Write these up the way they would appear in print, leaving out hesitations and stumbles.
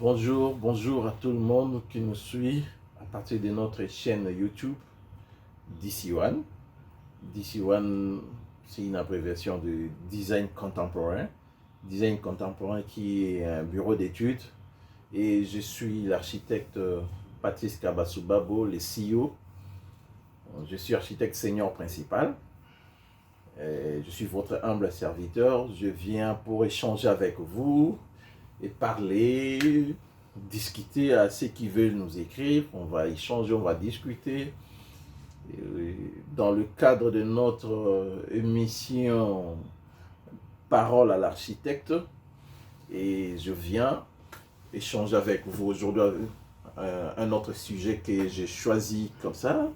Bonjour à tout le monde qui nous suit à partir de notre chaîne YouTube DC1. DC1, c'est une abréviation de Design Contemporain. Design Contemporain qui est un bureau d'études. Et je suis l'architecte Patrice Kabasubabo, le CEO. Je suis architecte senior principal. Je suis votre humble serviteur. Je viens pour échanger avec vous et parler, discuter à ceux qui veulent nous écrire. On va échanger, on va discuter. Dans le cadre de notre émission Parole à l'architecte, et je viens échanger avec vous aujourd'hui un autre sujet que j'ai choisi comme ça.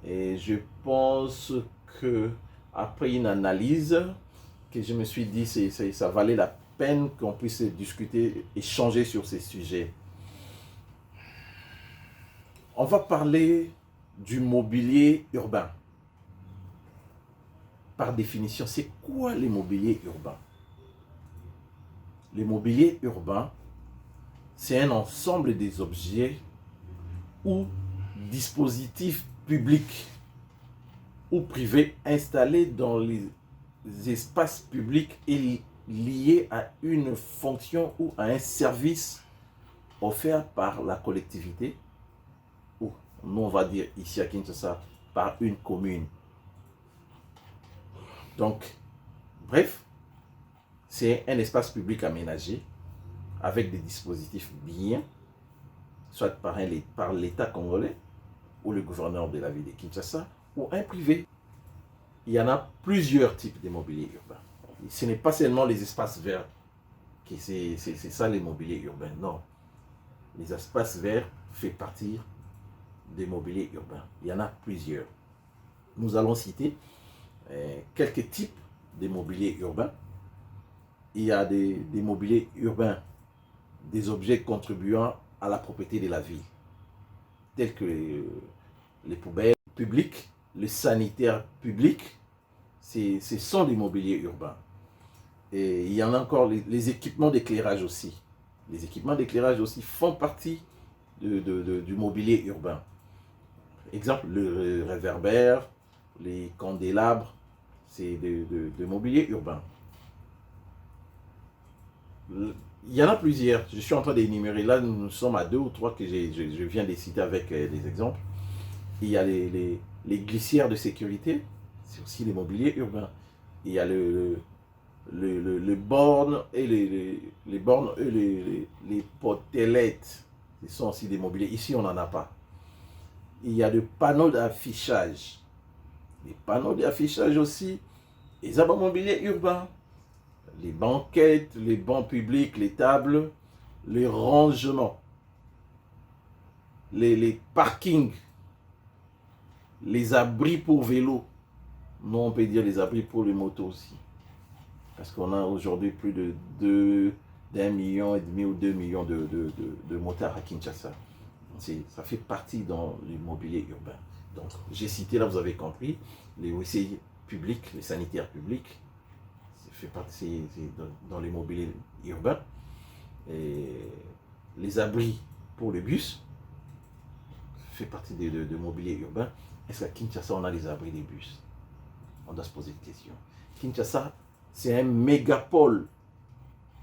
Et je pense que après une analyse, que je me suis dit ça valait la peine qu'on puisse discuter, échanger sur ces sujets. On va parler du mobilier urbain. Par définition, c'est quoi l'immobilier urbain? L'immobilier urbain, c'est un ensemble des objets ou dispositifs publics ou privés installés dans les espaces publics et liés à une fonction ou à un service offert par la collectivité, ou nous on va dire ici à Kinshasa, par une commune. Donc, bref, c'est un espace public aménagé avec des dispositifs bien, soit par l'État congolais ou le gouverneur de la ville de Kinshasa, ou un privé. Il y en a plusieurs types d'immobilier urbain. Ce n'est pas seulement les espaces verts, c'est ça l'immobilier urbain. Non, les espaces verts font partie des mobiliers urbains. Il y en a plusieurs. Nous allons citer quelques types de mobilier urbain. Il y a des mobiliers urbains, des objets contribuant à la propriété de la ville, tels que les poubelles publiques, les sanitaires publics. Ce sont des mobiliers urbains. Et il y en a encore les équipements d'éclairage aussi. Les équipements d'éclairage aussi font partie du mobilier urbain. Exemple, le réverbère, les candélabres, c'est de mobilier urbain. Il y en a plusieurs. Je suis en train d'énumérer. Là, nous sommes à 2 ou 3 que je viens de citer avec des exemples. Il y a les glissières de sécurité. C'est aussi des mobiliers urbains. Il y a le borne et les bornes et les potelettes. Ce sont aussi des mobiliers. Ici, on n'en a pas. Il y a des panneaux d'affichage. Les panneaux d'affichage aussi. Les abats mobiliers urbains. Les banquettes, les bancs publics, les tables, les rangements, les parkings, les abris pour vélos. Non, on peut dire les abris pour les motos aussi. Parce qu'on a aujourd'hui plus de 1,5 million ou 2 millions de motards à Kinshasa. Ça fait partie dans l'immobilier urbain. Donc, j'ai cité, là vous avez compris, les WC publics, les sanitaires publics, fait partie dans l'immobilier urbain. Et les abris pour le bus fait partie de mobilier urbain. Est-ce qu'à Kinshasa on a les abris des bus? On doit se poser une question. Kinshasa, c'est un mégapole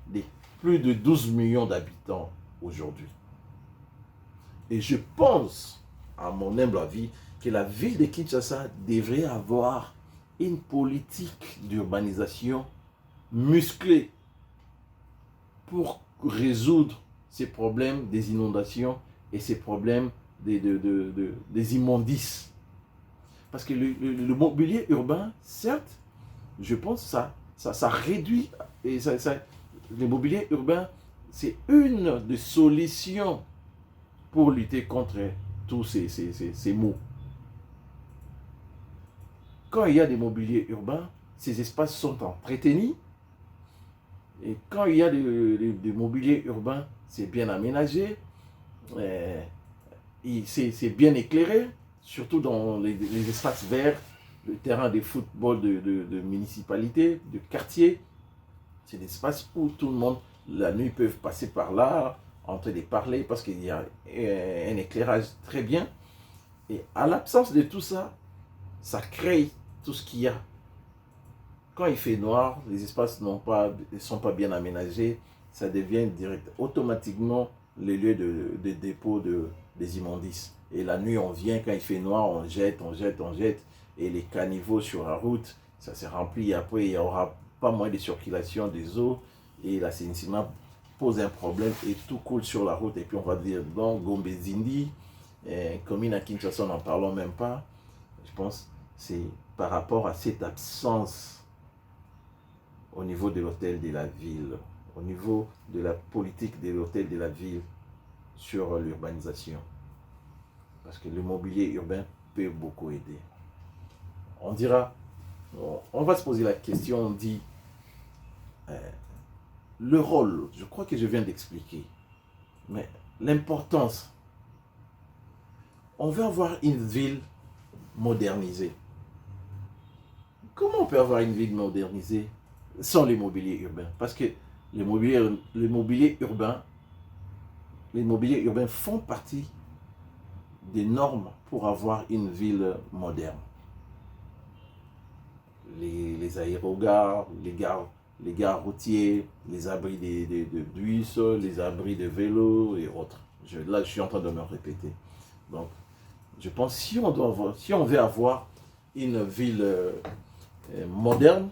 de plus de 12 millions d'habitants aujourd'hui. Et je pense, à mon humble avis, que la ville de Kinshasa devrait avoir une politique d'urbanisation musclée pour résoudre ces problèmes des inondations et ces problèmes des immondices. Parce que le mobilier urbain, certes, je pense ça réduit, et le mobilier urbain, c'est une des solutions pour lutter contre tous ces maux. Quand il y a des mobiliers urbains, ces espaces sont entretenus. Et quand il y a des mobiliers urbains, c'est bien aménagé, c'est bien éclairé, surtout dans les espaces verts, le terrain de football de municipalité, de quartier. C'est des espaces où tout le monde, la nuit, peut passer par là, en train de parler parce qu'il y a un éclairage très bien. Et à l'absence de tout ça, ça crée tout ce qu'il y a. Quand il fait noir, les espaces ne sont pas bien aménagés, ça devient direct, automatiquement le lieu de dépôt des immondices. Et la nuit, on vient, quand il fait noir, on jette. Et les caniveaux sur la route, ça se remplit. Après, il n'y aura pas moins de circulation des eaux. Et l'assainissement pose un problème et tout coule sur la route. Et puis on va dire, donc, Gombe Zindi, commune à Kinshasa, n'en parlons même pas. Je pense que c'est par rapport à cette absence au niveau de l'hôtel de la ville, au niveau de la politique de l'hôtel de la ville sur l'urbanisation. Parce que le mobilier urbain peut beaucoup aider. On dira, on va se poser la question, on dit, le rôle, je crois que je viens d'expliquer, mais l'importance, on veut avoir une ville modernisée. Comment on peut avoir une ville modernisée sans le mobilier urbain? Parce que les mobiliers urbains font partie des normes pour avoir une ville moderne. Les aérogares, les gares routières, les abris de bus, les abris de vélos et autres. Là, je suis en train de me répéter. Donc, je pense que si on veut avoir une ville moderne,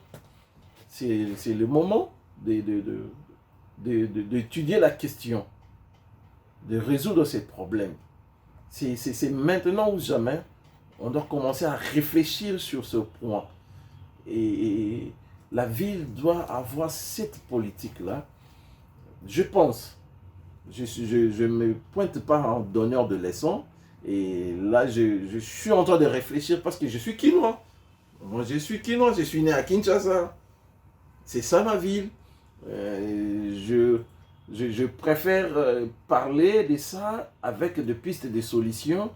c'est le moment d'étudier la question, de résoudre ces problèmes. C'est maintenant ou jamais, on doit commencer à réfléchir sur ce point. Et la ville doit avoir cette politique-là. Je pense, je ne me pointe pas en donneur de leçons, et là, je suis en train de réfléchir parce que je suis quinois. Moi, je suis quinois, je suis né à Kinshasa. C'est ça ma ville. Je préfère parler de ça avec des pistes de solutions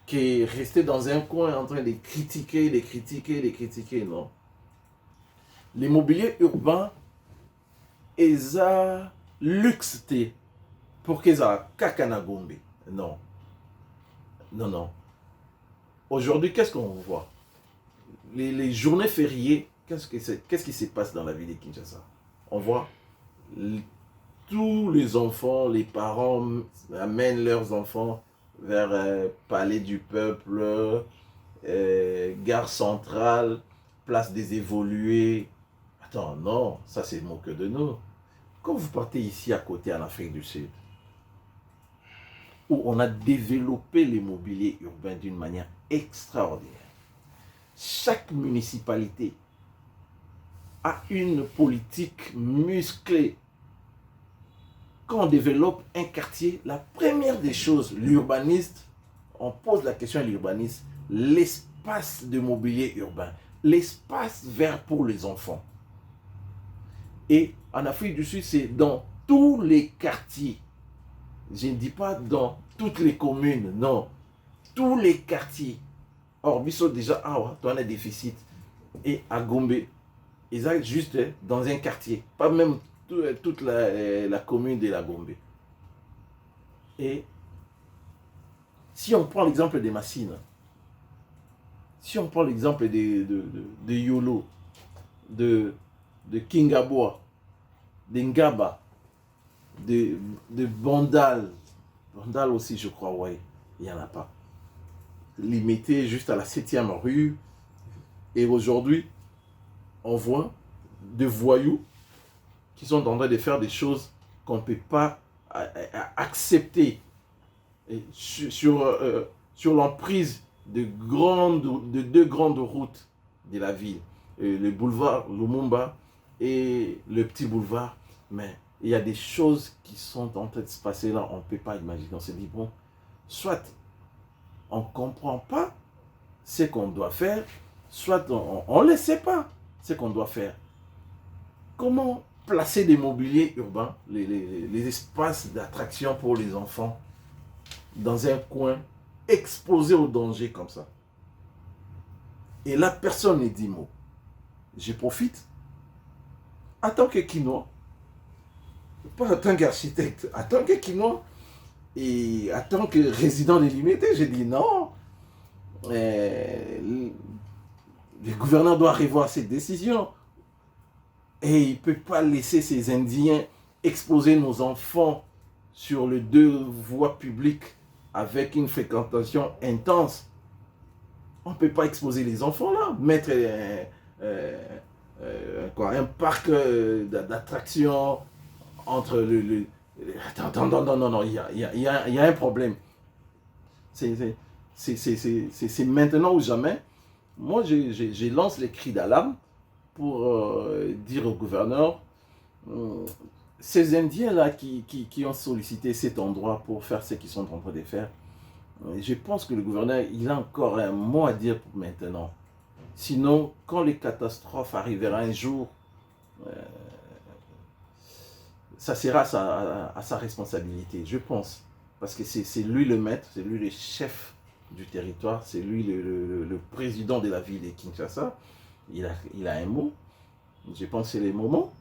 que rester dans un coin en train de critiquer, non. L'immobilier urbain est un luxe pour qu'ils aient kakana Gombe. Non. Non. Aujourd'hui, qu'est-ce qu'on voit? Les journées fériées, qu'est-ce qui se passe dans la ville de Kinshasa? On voit tous les enfants, les parents amènent leurs enfants vers Palais du Peuple, Gare Centrale, Place des Évolués. Attends, non, ça c'est moque de nous. Quand vous partez ici à côté en Afrique du Sud, où on a développé l'immobilier urbain d'une manière extraordinaire, chaque municipalité a une politique musclée. Quand on développe un quartier, la première des choses, l'urbaniste, on pose la question à l'urbaniste, l'espace de mobilier urbain, l'espace vert pour les enfants. Et en Afrique du Sud, c'est dans tous les quartiers. Je ne dis pas dans toutes les communes, non. Tous les quartiers. Or, Bissot déjà, tu as un déficit. Et à Gombe, ils sont juste dans un quartier, pas même toute la commune de la Gombe. Et si on prend l'exemple des Massines, si on prend l'exemple de Yolo, de Kingaboa, de Ngaba, de Bandal aussi je crois, ouais, il n'y en a pas. Limité juste à la 7e rue. Et aujourd'hui, on voit des voyous qui sont en train de faire des choses qu'on ne peut pas accepter. Et sur l'emprise de deux grandes routes de la ville, le boulevard Lumumba et le petit boulevard. Mais il y a des choses qui sont en train de se passer là, on ne peut pas imaginer. On se dit, bon, soit on ne comprend pas ce qu'on doit faire, soit on ne le sait pas ce qu'on doit faire. Comment placer des mobiliers urbains, les espaces d'attraction pour les enfants, dans un coin exposé au danger comme ça? Et là, personne ne dit mot. Je profite, en tant que Quinois, pas en tant qu'architecte, en tant que Kinois et en tant que résident délimité, j'ai dit non. Le gouverneur doit revoir cette décision. Et il ne peut pas laisser ces Indiens exposer nos enfants sur les deux voies publiques avec une fréquentation intense. On ne peut pas exposer les enfants là, mettre un parc d'attractions entre Attends, non, il y a un problème. C'est maintenant ou jamais. Moi, je lance les cris d'alarme pour dire au gouverneur, ces Indiens-là qui ont sollicité cet endroit pour faire ce qu'ils sont en train de faire, je pense que le gouverneur, il a encore un mot à dire pour maintenant. Sinon, quand les catastrophes arriveront un jour, ça sera à sa responsabilité, je pense. Parce que c'est lui le maître, c'est lui le chef du territoire, c'est lui le président de la ville de Kinshasa. Il a un mot. Je pense que c'est le moment.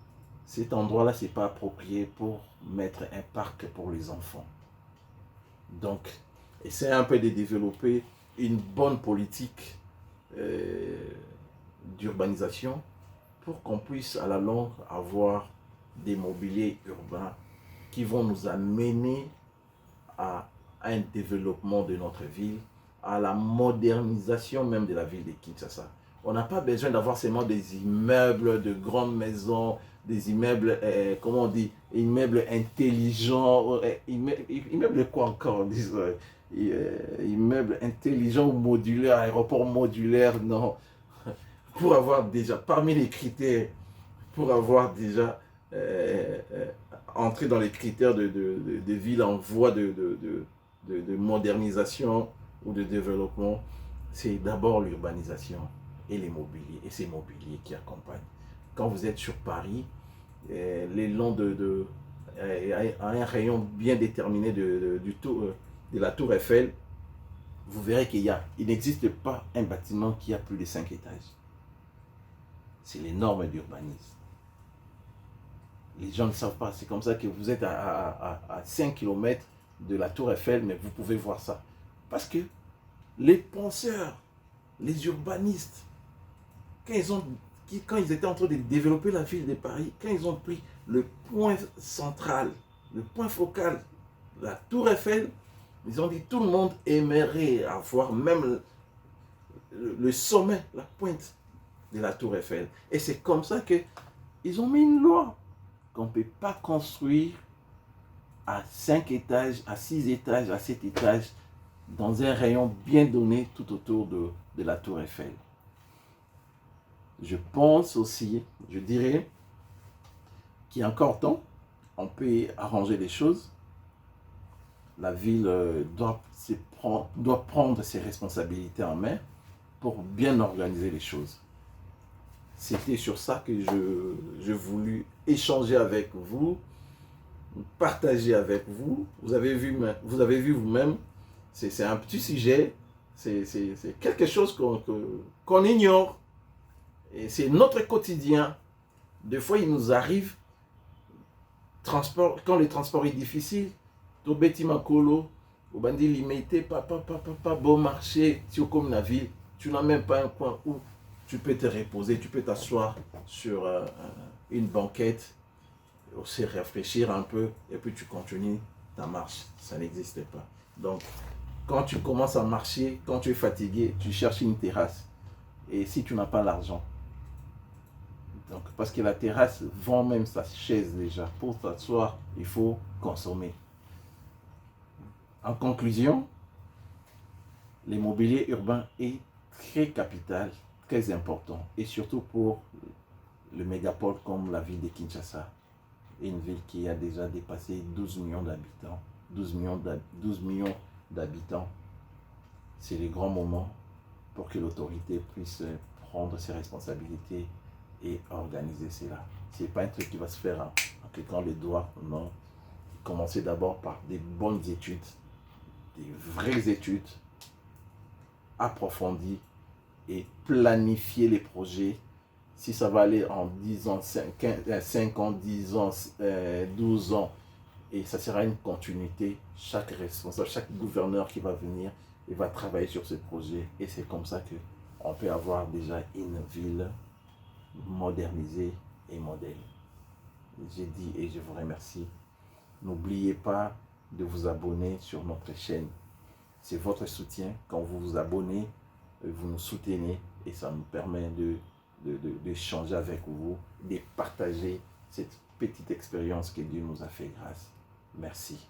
Cet endroit-là, ce n'est pas approprié pour mettre un parc pour les enfants. Donc, essaie un peu de développer une bonne politique d'urbanisation pour qu'on puisse à la longue avoir des mobiliers urbains qui vont nous amener à un développement de notre ville, à la modernisation même de la ville de Kinshasa. On n'a pas besoin d'avoir seulement des immeubles de grandes maisons, des immeubles, comment on dit, immeubles intelligents, immeubles quoi encore, disons, immeubles intelligents ou modulaires, aéroports modulaires, non. Pour avoir déjà, parmi les critères, pour avoir déjà entré dans les critères de villes en voie de modernisation ou de développement, c'est d'abord l'urbanisation et les mobiliers, et ces mobiliers qui accompagnent. Quand vous êtes sur Paris, les longs à un rayon bien déterminé de la tour Eiffel, vous verrez qu'il n'existe pas un bâtiment qui a plus de 5 étages. C'est les normes d'urbanisme. Les gens ne savent pas. C'est comme ça que vous êtes à 5 km de la tour Eiffel, mais vous pouvez voir ça. Parce que les penseurs, les urbanistes, quand ils étaient en train de développer la ville de Paris, quand ils ont pris le point central, le point focal, la tour Eiffel, ils ont dit tout le monde aimerait avoir même le sommet, la pointe de la tour Eiffel. Et c'est comme ça qu'ils ont mis une loi qu'on ne peut pas construire à 5 étages, à 6 étages, à 7 étages, dans un rayon bien donné tout autour de la tour Eiffel. Je pense aussi, je dirais, qu'il y a encore temps, on peut arranger les choses. La ville doit prendre ses responsabilités en main pour bien organiser les choses. C'était sur ça que je voulus échanger avec vous, partager avec vous. Vous avez vu vous-même, c'est un petit sujet, c'est quelque chose qu'on ignore. Et c'est notre quotidien. Des fois, il nous arrive, quand le transport est difficile, au bâtiment colo, au bandit limité, pas bon marché, tu comme la ville, tu n'as même pas un coin où tu peux te reposer, tu peux t'asseoir sur une banquette, aussi réfléchir un peu, et puis tu continues ta marche. Ça n'existe pas. Donc, quand tu commences à marcher, quand tu es fatigué, tu cherches une terrasse. Et si tu n'as pas l'argent, donc, parce que la terrasse vend même sa chaise déjà. Pour t'asseoir, il faut consommer. En conclusion, l'immobilier urbain est très capital, très important. Et surtout pour le mégapole comme la ville de Kinshasa. Une ville qui a déjà dépassé 12 millions d'habitants. 12 millions d'habitants. C'est le grand moment pour que l'autorité puisse prendre ses responsabilités et organiser cela. Ce n'est pas un truc qui va se faire en cliquant les doigts, non. Commencer d'abord par des bonnes études, des vraies études approfondies et planifier les projets Si ça va aller en 10 ans, 5 ans, 10 ans, 12 ans, et ça sera une continuité, chaque responsable, chaque gouverneur qui va venir, il va travailler sur ce projet. Et c'est comme ça qu'on peut avoir déjà une ville modernisée et modèle. J'ai dit et je vous remercie. N'oubliez pas de vous abonner sur notre chaîne. C'est votre soutien. Quand vous vous abonnez, vous nous soutenez et ça nous permet d'échanger avec vous, de partager cette petite expérience que Dieu nous a fait grâce. Merci.